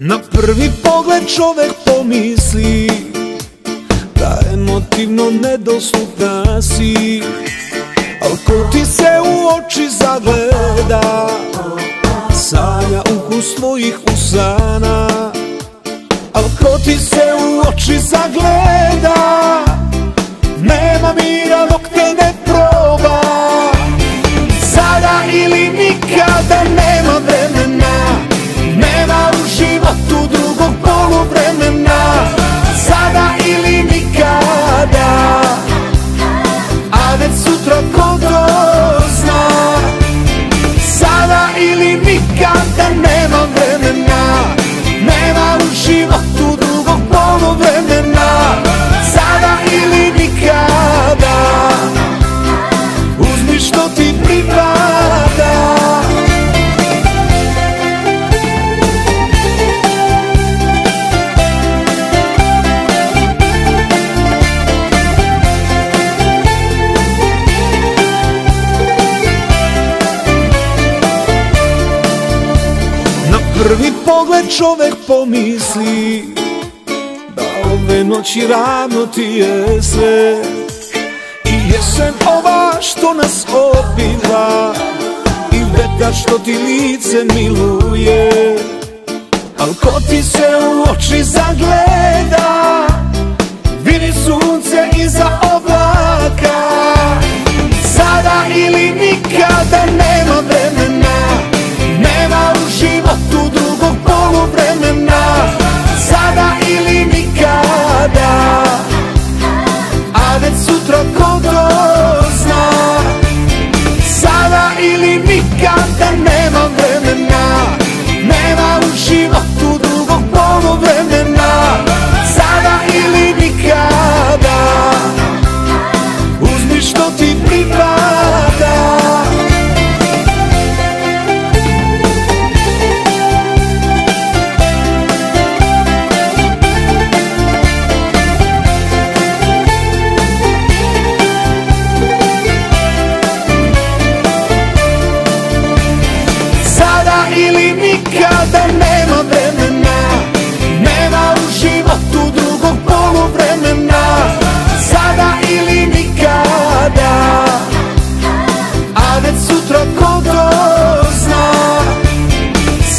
Na prvi pogled čovek pomisli da emotivno nedostupna si, al ko ti se u oči zagleda, sanja ukus tvojih usana. Al ko ti se u oči zagleda, nema mira dok te ne proba. Sada ili nikada, nema vremena, nema u životu drugog poluvremena. Sada ili nikada, a već sutra ko to zna. Sada ili nikada, nema vremena, nema u životu drugog poluvremena. Sada ili nikada, uzmi što ti pripada. Prvi pogled čovek pomisli da ove noći ravno ti je sve, i jesen ova što nas obiva, i vetar što ti lice miluje. Al ko ti se u oči zagleda, vidi sunce iza oblaka. Sada ili nikada, nema vremena, nema u životu drugog poluvremena. Sada ili nikada, a već sutra ko to zna. Sada ili nikada, nema vremena, nema u životu drugog poluvremena. Sada ili nikada, uzmi što ti pripada. Ili nikada, nema vremena, nema u životu drugog poluvremena. Sada ili nikada, a već sutra ko to zna.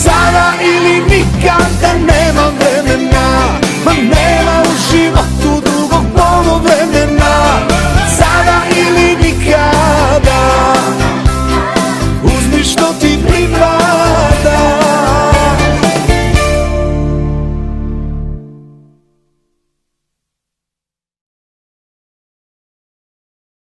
Sada ili nikada, nema vremena, ma nema u životu drugog poluvremena. Sada ili nikada, uzmi što ti pripada.